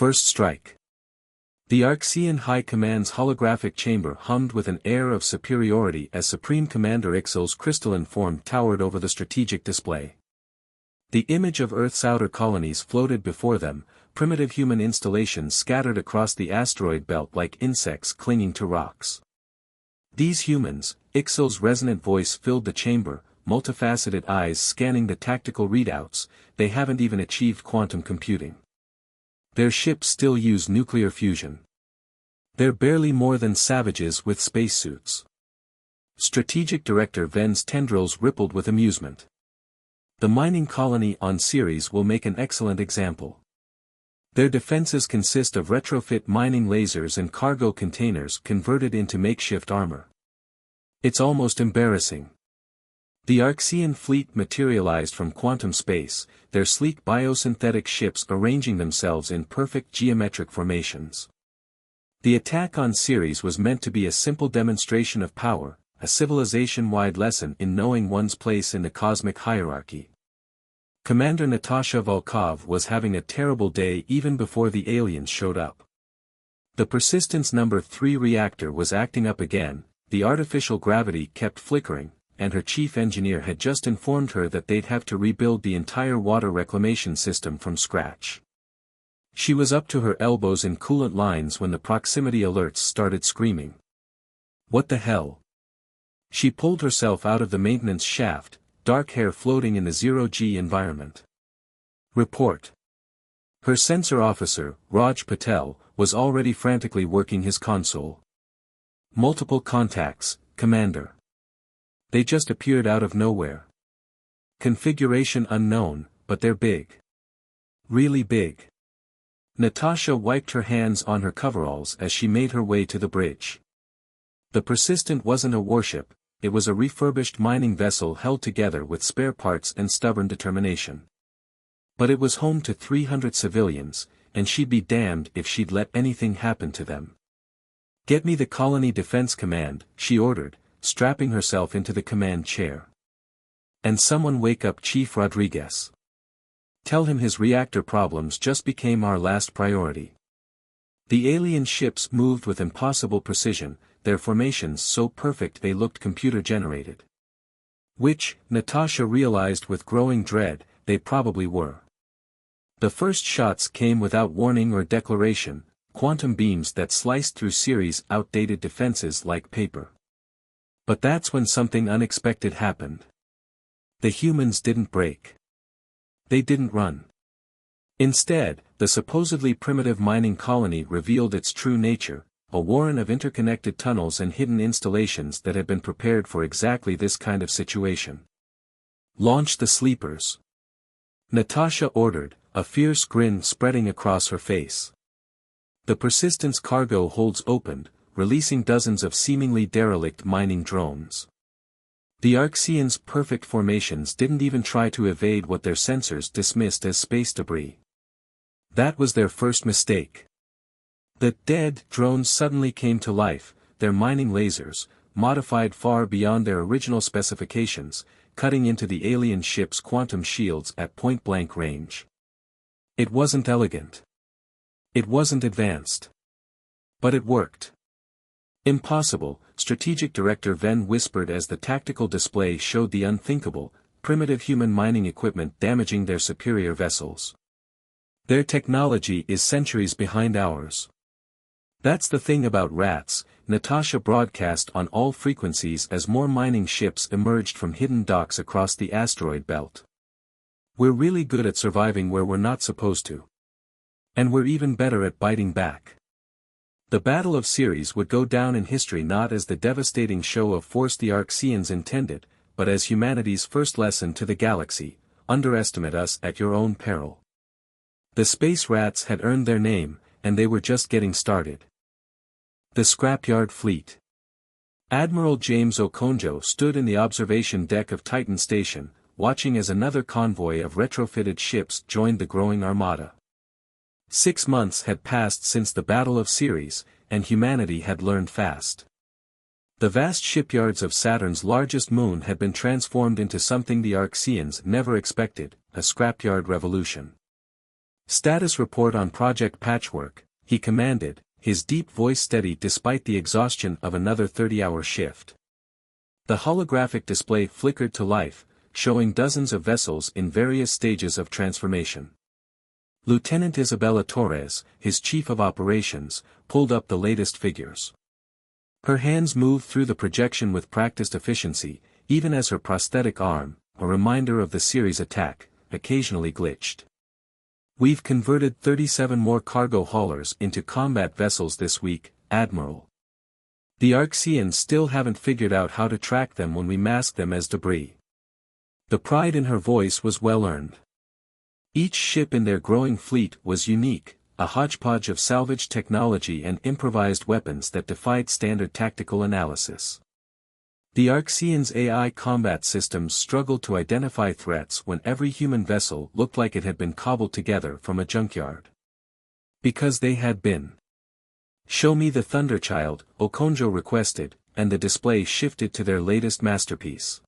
First strike. The Arxean High Command's holographic chamber hummed with an air of superiority as Supreme Commander Ixal's crystalline form towered over the strategic display. The image of Earth's outer colonies floated before them, primitive human installations scattered across the asteroid belt like insects clinging to rocks. These humans, Ixal's resonant voice filled the chamber, multifaceted eyes scanning the tactical readouts, they haven't even achieved quantum computing. Their ships still use nuclear fusion. They're barely more than savages with spacesuits. Strategic Director Ven's tendrils rippled with amusement. The mining colony on Ceres will make an excellent example. Their defenses consist of retrofit mining lasers and cargo containers converted into makeshift armor. It's almost embarrassing. The Arxean fleet materialized from quantum space, their sleek biosynthetic ships arranging themselves in perfect geometric formations. The attack on Ceres was meant to be a simple demonstration of power, a civilization-wide lesson in knowing one's place in the cosmic hierarchy. Commander Natasha Volkov was having a terrible day even before the aliens showed up. The Persistence No. 3 reactor was acting up again, the artificial gravity kept flickering, and her chief engineer had just informed her that they'd have to rebuild the entire water reclamation system from scratch. She was up to her elbows in coolant lines when the proximity alerts started screaming. What the hell? She pulled herself out of the maintenance shaft, dark hair floating in the zero-G environment. Report. Her sensor officer, Raj Patel, was already frantically working his console. Multiple contacts, Commander. They just appeared out of nowhere. Configuration unknown, but they're big. Really big. Natasha wiped her hands on her coveralls as she made her way to the bridge. The Persistent wasn't a warship, it was a refurbished mining vessel held together with spare parts and stubborn determination. But it was home to 300 civilians, and she'd be damned if she'd let anything happen to them. Get me the Colony Defense Command, she ordered, strapping herself into the command chair. And someone wake up Chief Rodriguez. Tell him his reactor problems just became our last priority. The alien ships moved with impossible precision, their formations so perfect they looked computer-generated. Which, Natasha realized with growing dread, they probably were. The first shots came without warning or declaration, quantum beams that sliced through Ceres' outdated defenses like paper. But that's when something unexpected happened. The humans didn't break. They didn't run. Instead, the supposedly primitive mining colony revealed its true nature, a warren of interconnected tunnels and hidden installations that had been prepared for exactly this kind of situation. Launch the sleepers. Natasha ordered, a fierce grin spreading across her face. The Persistence cargo holds opened, releasing dozens of seemingly derelict mining drones. The Arxeans' perfect formations didn't even try to evade what their sensors dismissed as space debris. That was their first mistake. The dead drones suddenly came to life, their mining lasers, modified far beyond their original specifications, cutting into the alien ship's quantum shields at point-blank range. It wasn't elegant. It wasn't advanced. But it worked. Impossible, Strategic Director Ven whispered as the tactical display showed the unthinkable, primitive human mining equipment damaging their superior vessels. Their technology is centuries behind ours. That's the thing about rats, Natasha broadcast on all frequencies as more mining ships emerged from hidden docks across the asteroid belt. We're really good at surviving where we're not supposed to. And we're even better at biting back. The Battle of Ceres would go down in history not as the devastating show of force the Arxeans intended, but as humanity's first lesson to the galaxy: underestimate us at your own peril. The space rats had earned their name, and they were just getting started. The Scrapyard Fleet. Admiral James Okonjo stood in the observation deck of Titan Station, watching as another convoy of retrofitted ships joined the growing armada. 6 months had passed since the Battle of Ceres, and humanity had learned fast. The vast shipyards of Saturn's largest moon had been transformed into something the Arxeans never expected, a scrapyard revolution. Status report on Project Patchwork, he commanded, his deep voice steady despite the exhaustion of another 30-hour shift. The holographic display flickered to life, showing dozens of vessels in various stages of transformation. Lieutenant Isabella Torres, his chief of operations, pulled up the latest figures. Her hands moved through the projection with practiced efficiency, even as her prosthetic arm, a reminder of the series attack, occasionally glitched. We've converted 37 more cargo haulers into combat vessels this week, Admiral. The Arxeans still haven't figured out how to track them when we mask them as debris. The pride in her voice was well-earned. Each ship in their growing fleet was unique, a hodgepodge of salvaged technology and improvised weapons that defied standard tactical analysis. The Arxeans' AI combat systems struggled to identify threats when every human vessel looked like it had been cobbled together from a junkyard. Because they had been. "Show me the Thunderchild," Okonjo requested, and the display shifted to their latest masterpiece.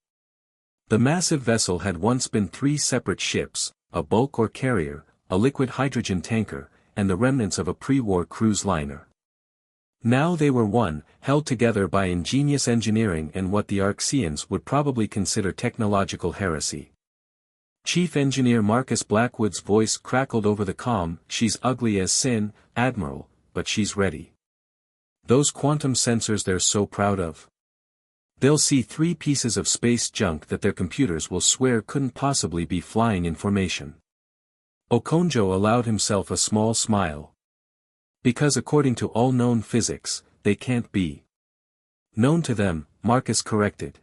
The massive vessel had once been 3 separate ships, a bulk or carrier, a liquid hydrogen tanker, and the remnants of a pre-war cruise liner. Now they were one, held together by ingenious engineering and what the Arxeans would probably consider technological heresy. Chief Engineer Marcus Blackwood's voice crackled over the comm, "She's ugly as sin, Admiral, but she's ready. Those quantum sensors they're so proud of. They'll see 3 pieces of space junk that their computers will swear couldn't possibly be flying in formation." Okonjo allowed himself a small smile. "Because according to all known physics, they can't be." "Known to them," Marcus corrected.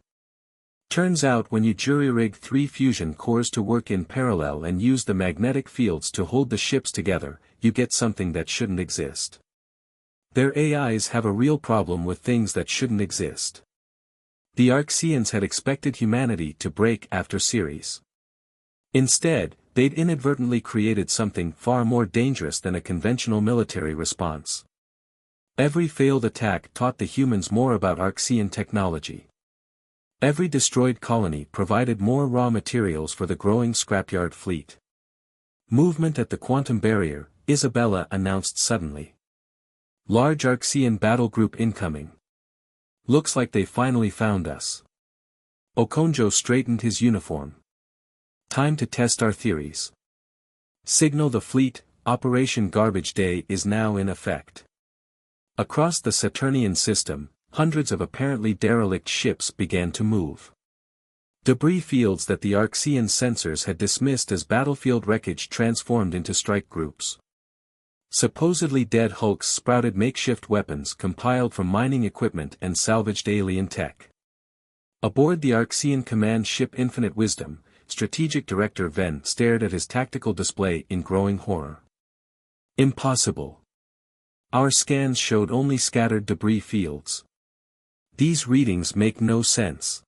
"Turns out when you jury-rig 3 fusion cores to work in parallel and use the magnetic fields to hold the ships together, you get something that shouldn't exist. Their AIs have a real problem with things that shouldn't exist." The Arxeans had expected humanity to break after Ceres. Instead, they'd inadvertently created something far more dangerous than a conventional military response. Every failed attack taught the humans more about Arxean technology. Every destroyed colony provided more raw materials for the growing scrapyard fleet. "Movement at the quantum barrier," Isabella announced suddenly. "Large Arxean battle group incoming. Looks like they finally found us." Okonjo straightened his uniform. "Time to test our theories. Signal the fleet, Operation Garbage Day is now in effect." Across the Saturnian system, hundreds of apparently derelict ships began to move. Debris fields that the Arxean sensors had dismissed as battlefield wreckage transformed into strike groups. Supposedly dead hulks sprouted makeshift weapons compiled from mining equipment and salvaged alien tech. Aboard the Arxean command ship Infinite Wisdom, Strategic Director Ven stared at his tactical display in growing horror. "Impossible. Our scans showed only scattered debris fields. These readings make no sense."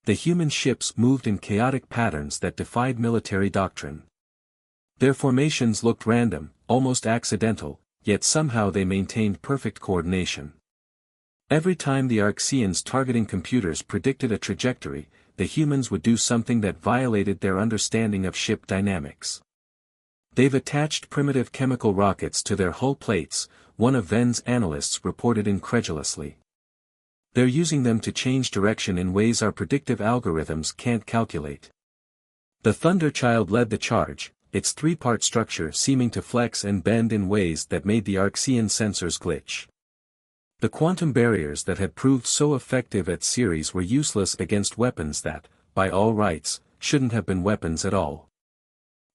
The human ships moved in chaotic patterns that defied military doctrine. Their formations looked random, almost accidental, yet somehow they maintained perfect coordination. Every time the Arxeans' targeting computers predicted a trajectory, the humans would do something that violated their understanding of ship dynamics. "They've attached primitive chemical rockets to their hull plates," one of Ven's analysts reported incredulously. "They're using them to change direction in ways our predictive algorithms can't calculate." The Thunderchild led the charge, its 3-part structure seeming to flex and bend in ways that made the Arxean sensors glitch. The quantum barriers that had proved so effective at Ceres were useless against weapons that, by all rights, shouldn't have been weapons at all.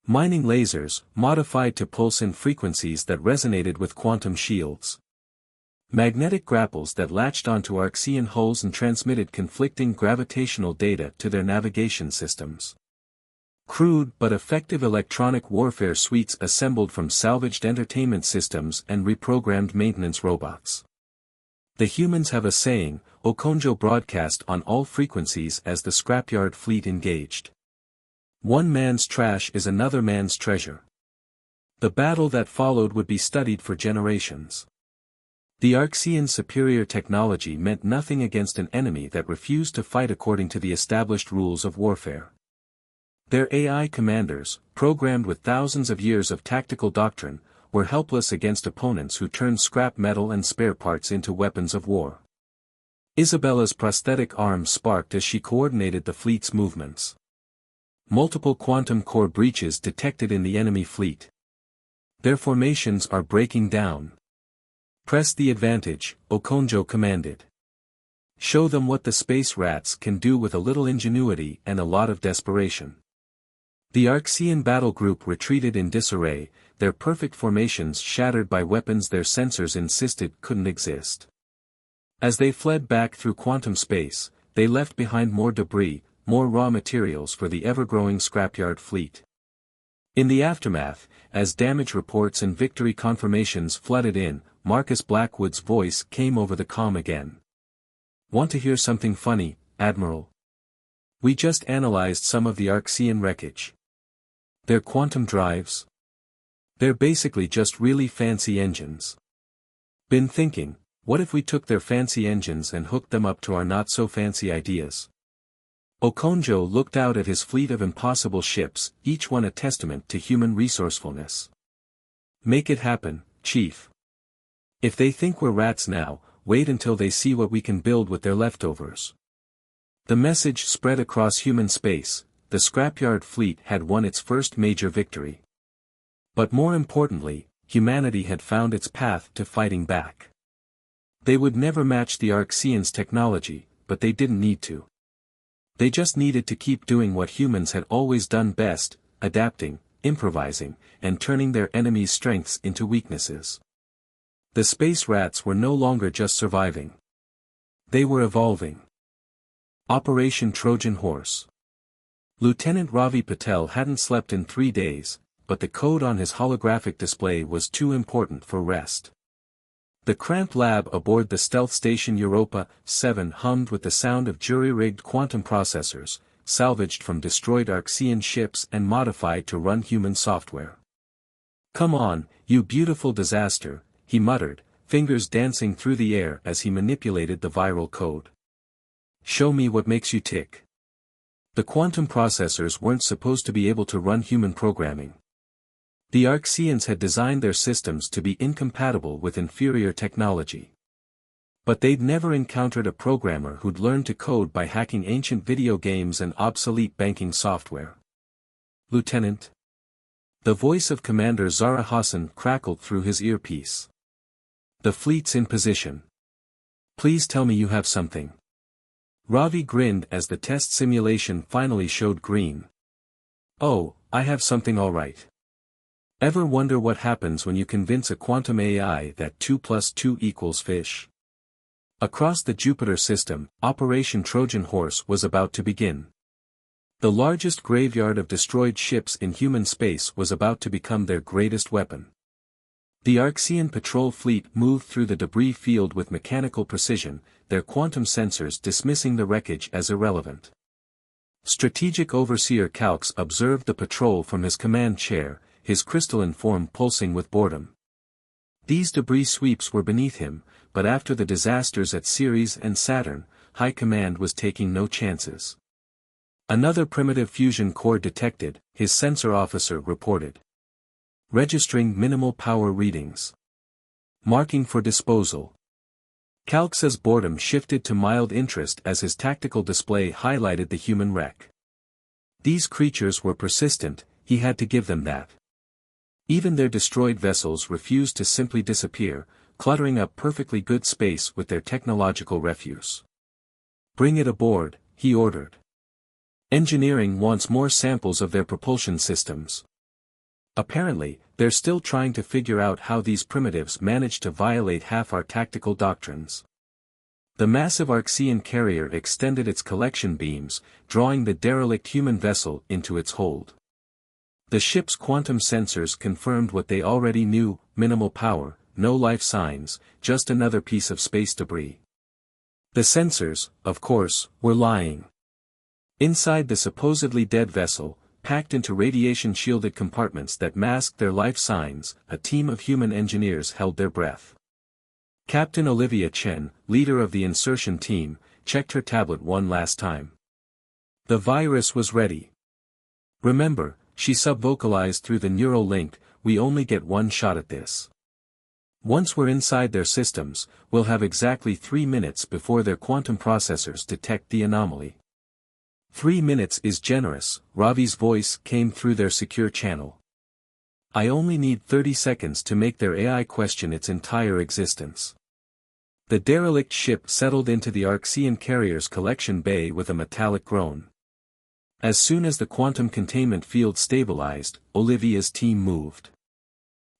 Mining lasers, modified to pulse in frequencies that resonated with quantum shields. Magnetic grapples that latched onto Arxean hulls and transmitted conflicting gravitational data to their navigation systems. Crude but effective electronic warfare suites assembled from salvaged entertainment systems and reprogrammed maintenance robots. "The humans have a saying," Okonjo broadcast on all frequencies as the scrapyard fleet engaged. "One man's trash is another man's treasure." The battle that followed would be studied for generations. The Arxean superior technology meant nothing against an enemy that refused to fight according to the established rules of warfare. Their AI commanders, programmed with thousands of years of tactical doctrine, were helpless against opponents who turned scrap metal and spare parts into weapons of war. Isabella's prosthetic arm sparked as she coordinated the fleet's movements. Multiple quantum core breaches detected in the enemy fleet. Their formations are breaking down. Press the advantage, Okonjo commanded. Show them what the space rats can do with a little ingenuity and a lot of desperation. The Arxean battle group retreated in disarray, their perfect formations shattered by weapons their sensors insisted couldn't exist. As they fled back through quantum space, they left behind more debris, more raw materials for the ever-growing scrapyard fleet. In the aftermath, as damage reports and victory confirmations flooded in, Marcus Blackwood's voice came over the comm again. "Want to hear something funny, Admiral? We just analyzed some of the Arxean wreckage. Their quantum drives? They're basically just really fancy engines. Been thinking, what if we took their fancy engines and hooked them up to our not-so-fancy ideas?" Okonjo looked out at his fleet of impossible ships, each one a testament to human resourcefulness. "Make it happen, Chief. If they think we're rats now, wait until they see what we can build with their leftovers." The message spread across human space: the scrapyard fleet had won its first major victory. But more importantly, humanity had found its path to fighting back. They would never match the Arxeans' technology, but they didn't need to. They just needed to keep doing what humans had always done best: adapting, improvising, and turning their enemies' strengths into weaknesses. The space rats were no longer just surviving. They were evolving. Operation Trojan Horse. Lieutenant Ravi Patel hadn't slept in 3 days, but the code on his holographic display was too important for rest. The cramped lab aboard the stealth station Europa 7 hummed with the sound of jury-rigged quantum processors, salvaged from destroyed Arxean ships and modified to run human software. "Come on, you beautiful disaster," he muttered, fingers dancing through the air as he manipulated the viral code. "Show me what makes you tick." The quantum processors weren't supposed to be able to run human programming. The Arxeans had designed their systems to be incompatible with inferior technology. But they'd never encountered a programmer who'd learned to code by hacking ancient video games and obsolete banking software. "Lieutenant?" The voice of Commander Zara Hassan crackled through his earpiece. "The fleet's in position. Please tell me you have something." Ravi grinned as the test simulation finally showed green. "Oh, I have something all right. Ever wonder what happens when you convince a quantum AI that 2 + 2 = fish?" Across the Jupiter system, Operation Trojan Horse was about to begin. The largest graveyard of destroyed ships in human space was about to become their greatest weapon. The Arxean patrol fleet moved through the debris field with mechanical precision, their quantum sensors dismissing the wreckage as irrelevant. Strategic Overseer Calx observed the patrol from his command chair, his crystalline form pulsing with boredom. These debris sweeps were beneath him, but after the disasters at Ceres and Saturn, High Command was taking no chances. Another primitive fusion core detected, his sensor officer reported. Registering minimal power readings. Marking for disposal. Calx's boredom shifted to mild interest as his tactical display highlighted the human wreck. These creatures were persistent, he had to give them that. Even their destroyed vessels refused to simply disappear, cluttering up perfectly good space with their technological refuse. "Bring it aboard," he ordered. "Engineering wants more samples of their propulsion systems." Apparently, they're still trying to figure out how these primitives managed to violate half our tactical doctrines. The massive Arxean carrier extended its collection beams, drawing the derelict human vessel into its hold. The ship's quantum sensors confirmed what they already knew: minimal power, no life signs, just another piece of space debris. The sensors, of course, were lying. Inside the supposedly dead vessel, packed into radiation-shielded compartments that masked their life signs, a team of human engineers held their breath. Captain Olivia Chen, leader of the insertion team, checked her tablet one last time. The virus was ready. Remember, she sub-vocalized through the neural link, we only get one shot at this. Once we're inside their systems, we'll have exactly 3 minutes before their quantum processors detect the anomaly. 3 minutes is generous, Ravi's voice came through their secure channel. I only need 30 seconds to make their AI question its entire existence. The derelict ship settled into the Arcean carrier's collection bay with a metallic groan. As soon as the quantum containment field stabilized, Olivia's team moved.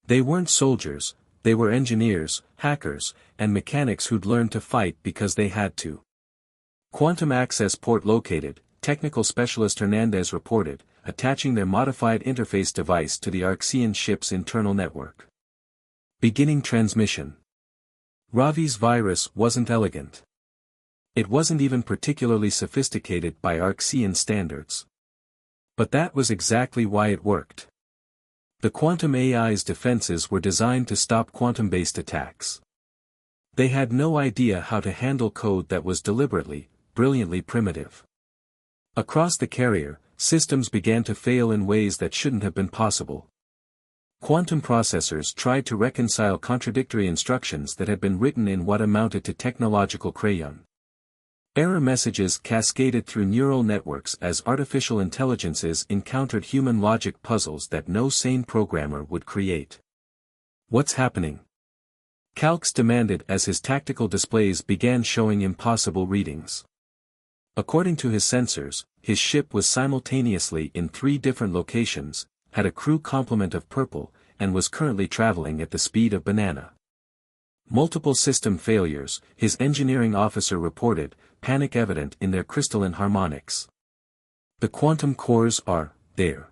They weren't soldiers, they were engineers, hackers, and mechanics who'd learned to fight because they had to. Quantum access port located, technical specialist Hernandez reported, attaching their modified interface device to the Arcean ship's internal network. Beginning transmission. Ravi's virus wasn't elegant. It wasn't even particularly sophisticated by Arcean standards. But that was exactly why it worked. The quantum AI's defenses were designed to stop quantum-based attacks. They had no idea how to handle code that was deliberately, brilliantly primitive. Across the carrier, systems began to fail in ways that shouldn't have been possible. Quantum processors tried to reconcile contradictory instructions that had been written in what amounted to technological crayon. Error messages cascaded through neural networks as artificial intelligences encountered human logic puzzles that no sane programmer would create. What's happening? Calx demanded as his tactical displays began showing impossible readings. According to his sensors, his ship was simultaneously in 3 different locations, had a crew complement of purple, and was currently traveling at the speed of banana. Multiple system failures, his engineering officer reported, panic evident in their crystalline harmonics. The quantum cores are there.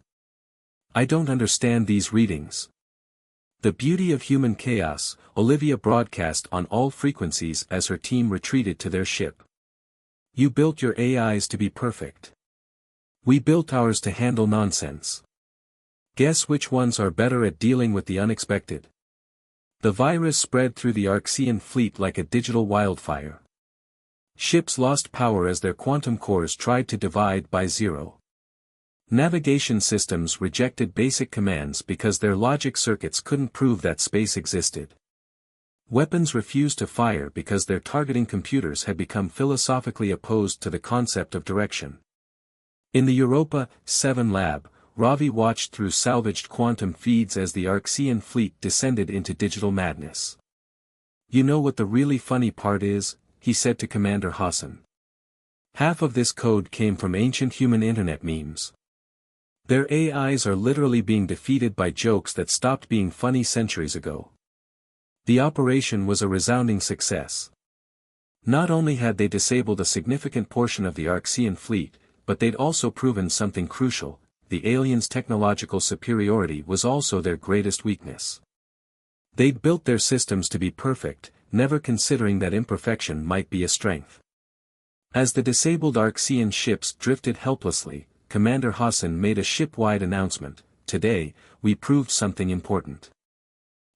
I don't understand these readings. The beauty of human chaos, Olivia broadcast on all frequencies as her team retreated to their ship. You built your AIs to be perfect. We built ours to handle nonsense. Guess which ones are better at dealing with the unexpected? The virus spread through the Arcean fleet like a digital wildfire. Ships lost power as their quantum cores tried to divide by zero. Navigation systems rejected basic commands because their logic circuits couldn't prove that space existed. Weapons refused to fire because their targeting computers had become philosophically opposed to the concept of direction. In the Europa 7 lab, Ravi watched through salvaged quantum feeds as the Arcean fleet descended into digital madness. You know what the really funny part is? He said to Commander Hassan. Half of this code came from ancient human internet memes. Their AIs are literally being defeated by jokes that stopped being funny centuries ago. The operation was a resounding success. Not only had they disabled a significant portion of the Arcean fleet, but they'd also proven something crucial: the aliens' technological superiority was also their greatest weakness. They'd built their systems to be perfect, never considering that imperfection might be a strength. As the disabled Arcean ships drifted helplessly, Commander Hassan made a ship-wide announcement: today, we proved something important.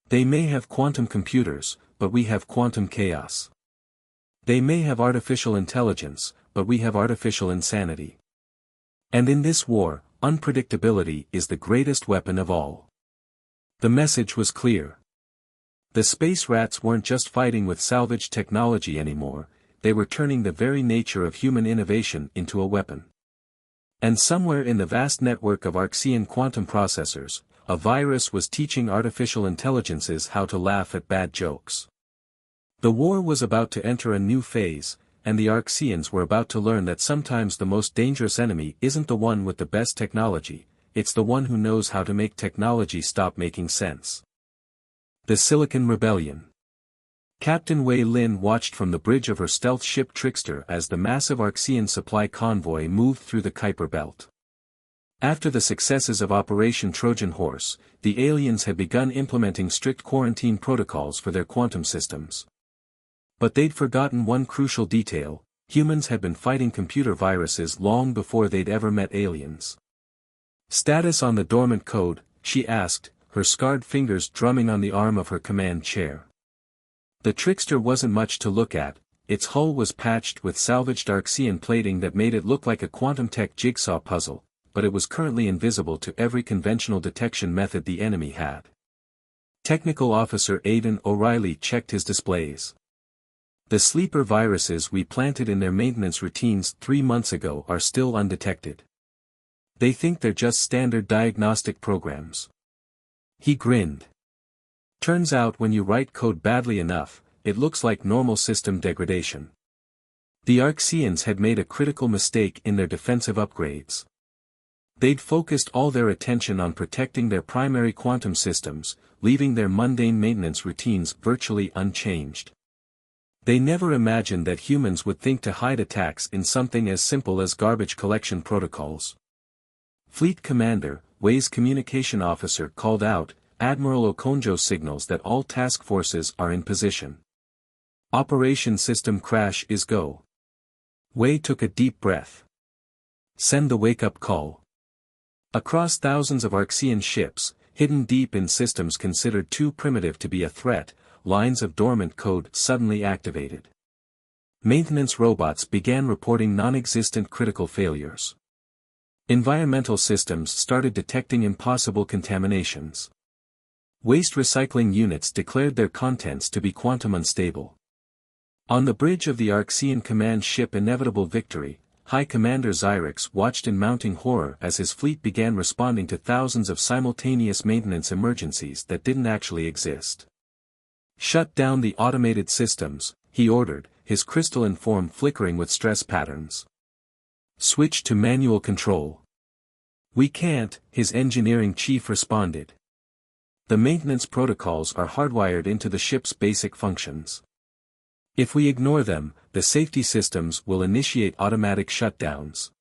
They may have quantum computers, but we have quantum chaos. They may have artificial intelligence, but we have artificial insanity. And in this war, unpredictability is the greatest weapon of all. The message was clear. The space rats weren't just fighting with salvaged technology anymore, they were turning the very nature of human innovation into a weapon. And somewhere in the vast network of Arcean quantum processors, a virus was teaching artificial intelligences how to laugh at bad jokes. The war was about to enter a new phase, and the Arceans were about to learn that sometimes the most dangerous enemy isn't the one with the best technology, it's the one who knows how to make technology stop making sense. The Silicon Rebellion. Captain Wei Lin watched from the bridge of her stealth ship Trickster as the massive Arcean supply convoy moved through the Kuiper Belt. After the successes of Operation Trojan Horse, the aliens had begun implementing strict quarantine protocols for their quantum systems. But they'd forgotten one crucial detail: humans had been fighting computer viruses long before they'd ever met aliens. Status on the dormant code, she asked, her scarred fingers drumming on the arm of her command chair. The Trickster wasn't much to look at. Its hull was patched with salvaged Arcean plating that made it look like a quantum tech jigsaw puzzle, but it was currently invisible to every conventional detection method the enemy had. Technical Officer Aidan O'Reilly checked his displays. The sleeper viruses we planted in their maintenance routines 3 months ago are still undetected. They think they're just standard diagnostic programs. He grinned. Turns out when you write code badly enough, it looks like normal system degradation. The Arxeans had made a critical mistake in their defensive upgrades. They'd focused all their attention on protecting their primary quantum systems, leaving their mundane maintenance routines virtually unchanged. They never imagined that humans would think to hide attacks in something as simple as garbage collection protocols. Fleet Commander, Wei's communication officer called out, Admiral Okonjo signals that all task forces are in position. Operation system crash is go. Wei took a deep breath. Send the wake-up call. Across thousands of Arxean ships, hidden deep in systems considered too primitive to be a threat, lines of dormant code suddenly activated. Maintenance robots began reporting non-existent critical failures. Environmental systems started detecting impossible contaminations. Waste recycling units declared their contents to be quantum unstable. On the bridge of the Arxean command ship Inevitable Victory, High Commander Xyrix watched in mounting horror as his fleet began responding to thousands of simultaneous maintenance emergencies that didn't actually exist. Shut down the automated systems, he ordered, his crystalline form flickering with stress patterns. Switch to manual control. We can't, his engineering chief responded. The maintenance protocols are hardwired into the ship's basic functions. If we ignore them, the safety systems will initiate automatic shutdowns.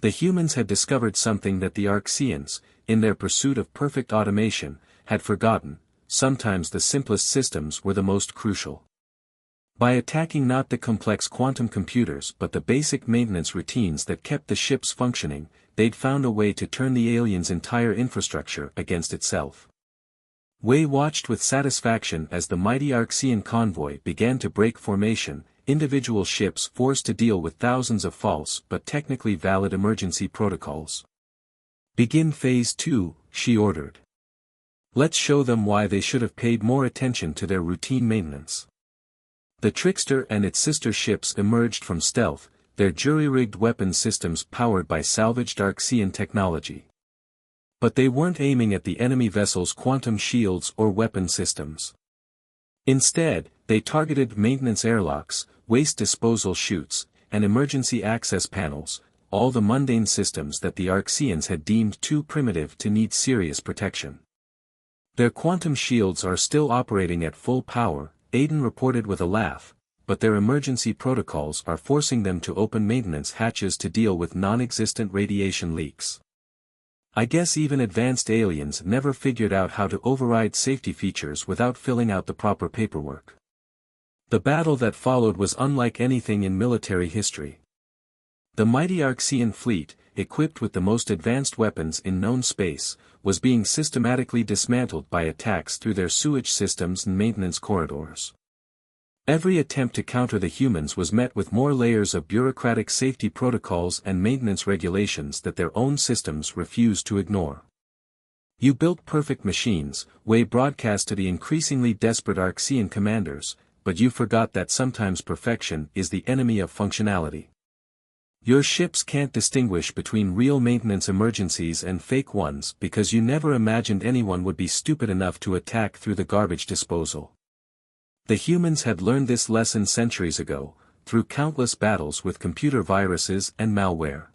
The humans had discovered something that the Arxeans, in their pursuit of perfect automation, had forgotten: sometimes the simplest systems were the most crucial. By attacking not the complex quantum computers but the basic maintenance routines that kept the ships functioning, they'd found a way to turn the aliens' entire infrastructure against itself. Wei watched with satisfaction as the mighty Arxean convoy began to break formation, individual ships forced to deal with thousands of false but technically valid emergency protocols. Begin Phase 2, she ordered. Let's show them why they should have paid more attention to their routine maintenance. The Trickster and its sister ships emerged from stealth, their jury-rigged weapon systems powered by salvaged Arxean technology. But they weren't aiming at the enemy vessel's quantum shields or weapon systems. Instead, they targeted maintenance airlocks, waste disposal chutes, and emergency access panels, all the mundane systems that the Arxeans had deemed too primitive to need serious protection. Their quantum shields are still operating at full power, Aidan reported with a laugh, but their emergency protocols are forcing them to open maintenance hatches to deal with non-existent radiation leaks. I guess even advanced aliens never figured out how to override safety features without filling out the proper paperwork. The battle that followed was unlike anything in military history. The mighty Arxean fleet, equipped with the most advanced weapons in known space, was being systematically dismantled by attacks through their sewage systems and maintenance corridors. Every attempt to counter the humans was met with more layers of bureaucratic safety protocols and maintenance regulations that their own systems refused to ignore. You built perfect machines, Wei broadcast to the increasingly desperate Arxean commanders, but you forgot that sometimes perfection is the enemy of functionality. Your ships can't distinguish between real maintenance emergencies and fake ones because you never imagined anyone would be stupid enough to attack through the garbage disposal. The humans had learned this lesson centuries ago, through countless battles with computer viruses and malware.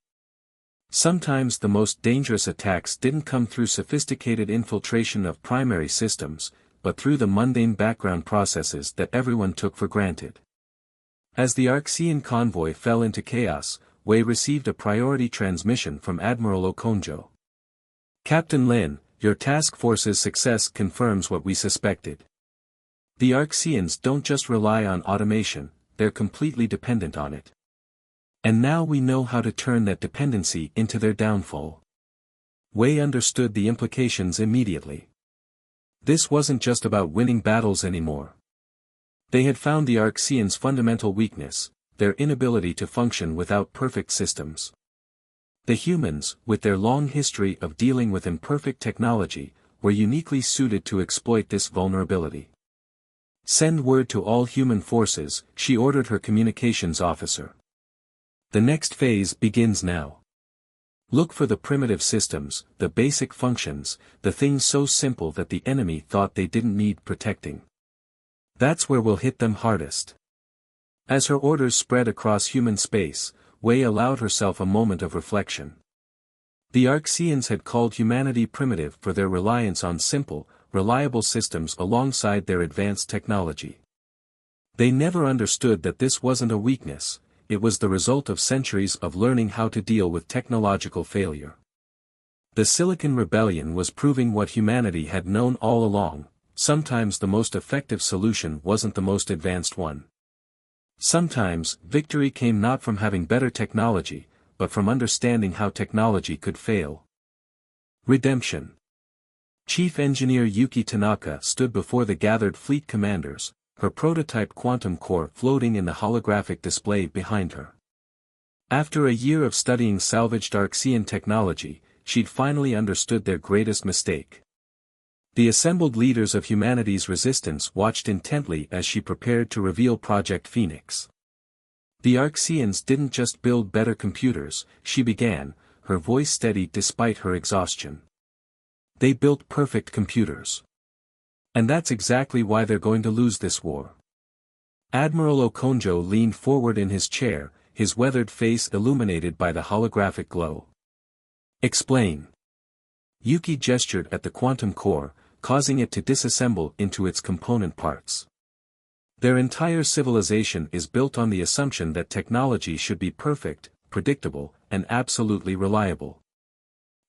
Sometimes the most dangerous attacks didn't come through sophisticated infiltration of primary systems, but through the mundane background processes that everyone took for granted. As the Arxean convoy fell into chaos, Wei received a priority transmission from Admiral Okonjo. Captain Lin, your task force's success confirms what we suspected. The Arxeans don't just rely on automation, they're completely dependent on it. And now we know how to turn that dependency into their downfall. Wei understood the implications immediately. This wasn't just about winning battles anymore. They had found the Arxeans' fundamental weakness, their inability to function without perfect systems. The humans, with their long history of dealing with imperfect technology, were uniquely suited to exploit this vulnerability. "Send word to all human forces," she ordered her communications officer. "The next phase begins now. Look for the primitive systems, the basic functions, the things so simple that the enemy thought they didn't need protecting. That's where we'll hit them hardest." As her orders spread across human space, Wei allowed herself a moment of reflection. The Arxeans had called humanity primitive for their reliance on simple, reliable systems alongside their advanced technology. They never understood that this wasn't a weakness, it was the result of centuries of learning how to deal with technological failure. The Silicon Rebellion was proving what humanity had known all along: sometimes the most effective solution wasn't the most advanced one. Sometimes, victory came not from having better technology, but from understanding how technology could fail. Redemption. Chief Engineer Yuki Tanaka stood before the gathered fleet commanders, her prototype quantum core floating in the holographic display behind her. After a year of studying salvaged Arxean technology, she'd finally understood their greatest mistake. The assembled leaders of humanity's resistance watched intently as she prepared to reveal Project Phoenix. The Arxeans didn't just build better computers, she began, her voice steady despite her exhaustion. They built perfect computers. And that's exactly why they're going to lose this war. Admiral Okonjo leaned forward in his chair, his weathered face illuminated by the holographic glow. "Explain." Yuki gestured at the quantum core, causing it to disassemble into its component parts. Their entire civilization is built on the assumption that technology should be perfect, predictable, and absolutely reliable.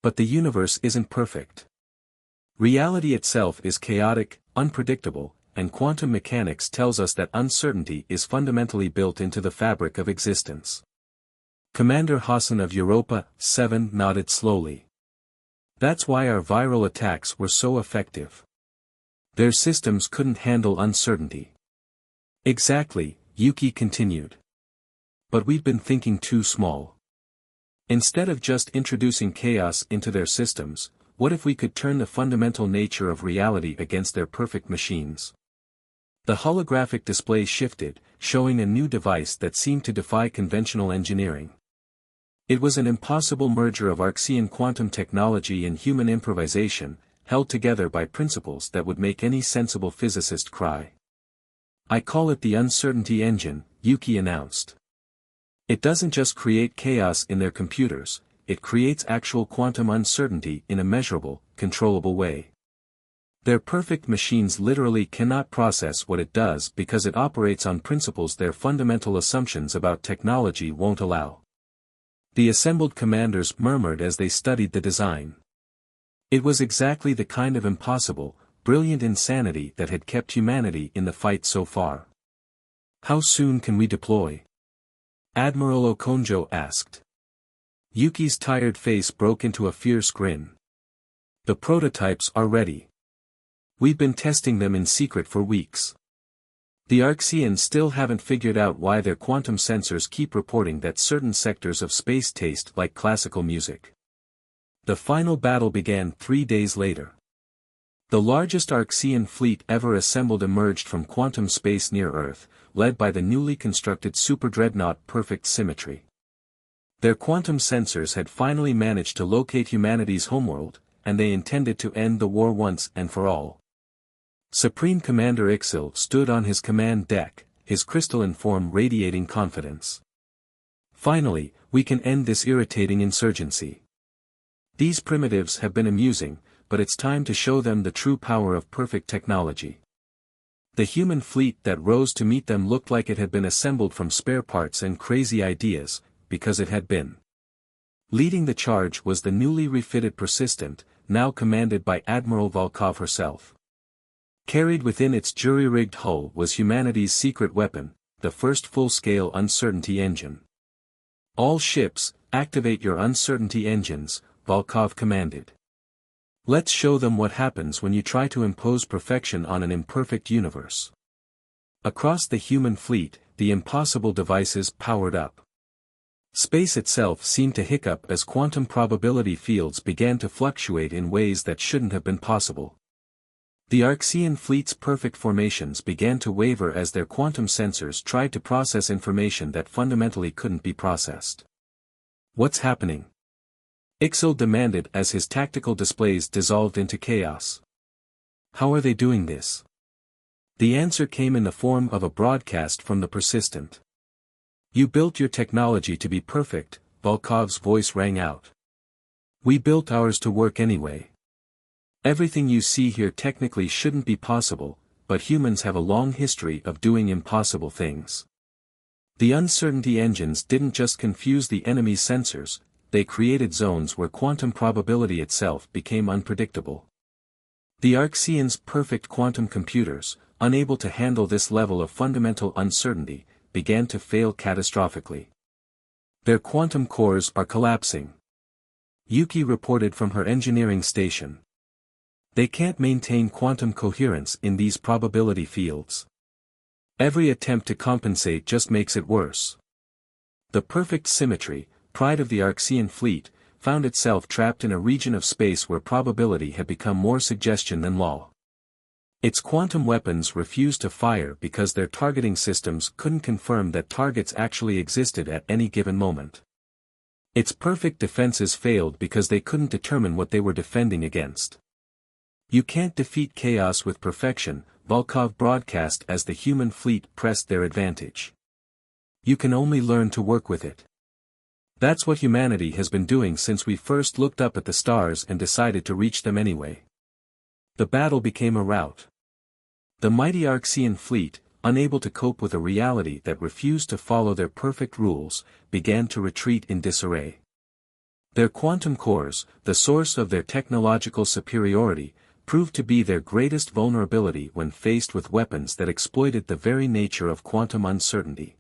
But the universe isn't perfect. Reality itself is chaotic, unpredictable, and quantum mechanics tells us that uncertainty is fundamentally built into the fabric of existence. Commander Hassan of Europa 7 nodded slowly. "That's why our viral attacks were so effective. Their systems couldn't handle uncertainty." "Exactly," Yuki continued. "But we've been thinking too small. Instead of just introducing chaos into their systems, what if we could turn the fundamental nature of reality against their perfect machines?" The holographic display shifted, showing a new device that seemed to defy conventional engineering. It was an impossible merger of Arxean quantum technology and human improvisation, held together by principles that would make any sensible physicist cry. "I call it the uncertainty engine," Yuki announced. "It doesn't just create chaos in their computers, it creates actual quantum uncertainty in a measurable, controllable way. Their perfect machines literally cannot process what it does because it operates on principles their fundamental assumptions about technology won't allow." The assembled commanders murmured as they studied the design. It was exactly the kind of impossible, brilliant insanity that had kept humanity in the fight so far. "How soon can we deploy?" Admiral Okonjo asked. Yuki's tired face broke into a fierce grin. "The prototypes are ready. We've been testing them in secret for weeks. The Arxeans still haven't figured out why their quantum sensors keep reporting that certain sectors of space taste like classical music." The final battle began 3 days later. The largest Arxean fleet ever assembled emerged from quantum space near Earth, led by the newly constructed superdreadnought Perfect Symmetry. Their quantum sensors had finally managed to locate humanity's homeworld, and they intended to end the war once and for all. Supreme Commander Ixil stood on his command deck, his crystalline form radiating confidence. "Finally, we can end this irritating insurgency. These primitives have been amusing, but it's time to show them the true power of perfect technology." The human fleet that rose to meet them looked like it had been assembled from spare parts and crazy ideas, because it had been. Leading the charge was the newly refitted Persistent, now commanded by Admiral Volkov herself. Carried within its jury-rigged hull was humanity's secret weapon, the first full-scale uncertainty engine. "All ships, activate your uncertainty engines," Volkov commanded. "Let's show them what happens when you try to impose perfection on an imperfect universe." Across the human fleet, the impossible devices powered up. Space itself seemed to hiccup as quantum probability fields began to fluctuate in ways that shouldn't have been possible. The Archean fleet's perfect formations began to waver as their quantum sensors tried to process information that fundamentally couldn't be processed. "What's happening?" Ixo demanded as his tactical displays dissolved into chaos. "How are they doing this?" The answer came in the form of a broadcast from the Persistent. "You built your technology to be perfect," Volkov's voice rang out. "We built ours to work anyway. Everything you see here technically shouldn't be possible, but humans have a long history of doing impossible things. The uncertainty engines didn't just confuse the enemy's sensors, they created zones where quantum probability itself became unpredictable. The Archean's perfect quantum computers, unable to handle this level of fundamental uncertainty, began to fail catastrophically. Their quantum cores are collapsing," Yuki reported from her engineering station. "They can't maintain quantum coherence in these probability fields. Every attempt to compensate just makes it worse." The perfect symmetry, pride of the Archean fleet, found itself trapped in a region of space where probability had become more suggestion than law. Its quantum weapons refused to fire because their targeting systems couldn't confirm that targets actually existed at any given moment. Its perfect defenses failed because they couldn't determine what they were defending against. "You can't defeat chaos with perfection," Volkov broadcast as the human fleet pressed their advantage. "You can only learn to work with it. That's what humanity has been doing since we first looked up at the stars and decided to reach them anyway." The battle became a rout. The mighty Archean fleet, unable to cope with a reality that refused to follow their perfect rules, began to retreat in disarray. Their quantum cores, the source of their technological superiority, proved to be their greatest vulnerability when faced with weapons that exploited the very nature of quantum uncertainty.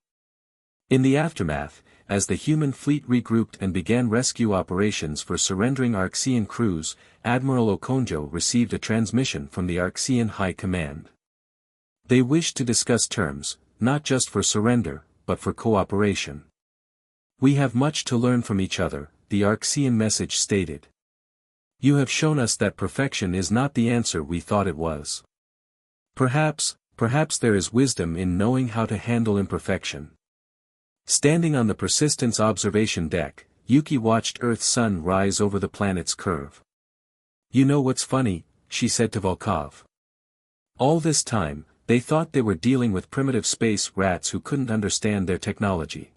In the aftermath, as the human fleet regrouped and began rescue operations for surrendering Archean crews, Admiral Okonjo received a transmission from the Archean High Command. They wished to discuss terms, not just for surrender, but for cooperation. "We have much to learn from each other," the Archean message stated. "You have shown us that perfection is not the answer we thought it was. Perhaps there is wisdom in knowing how to handle imperfection." Standing on the Persistent's observation deck, Yuki watched Earth's sun rise over the planet's curve. "You know what's funny," she said to Volkov. "All this time, they thought they were dealing with primitive space rats who couldn't understand their technology.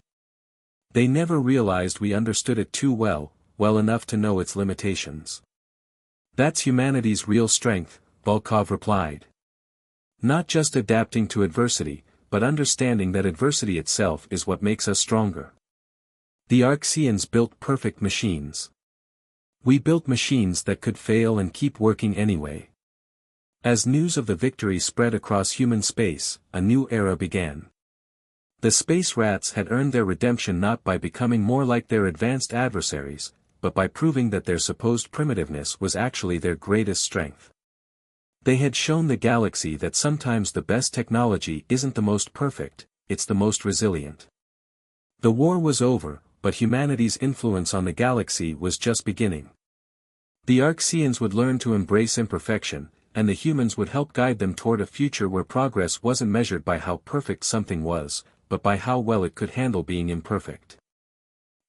They never realized we understood it too well enough to know its limitations." "That's humanity's real strength," Volkov replied. "Not just adapting to adversity, but understanding that adversity itself is what makes us stronger. The Archeans built perfect machines. We built machines that could fail and keep working anyway." As news of the victory spread across human space, a new era began. The space rats had earned their redemption not by becoming more like their advanced adversaries, but by proving that their supposed primitiveness was actually their greatest strength. They had shown the galaxy that sometimes the best technology isn't the most perfect, it's the most resilient. The war was over, but humanity's influence on the galaxy was just beginning. The Archeans would learn to embrace imperfection, and the humans would help guide them toward a future where progress wasn't measured by how perfect something was, but by how well it could handle being imperfect.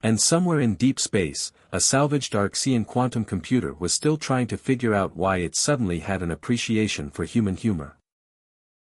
And somewhere in deep space, a salvaged Archean quantum computer was still trying to figure out why it suddenly had an appreciation for human humor.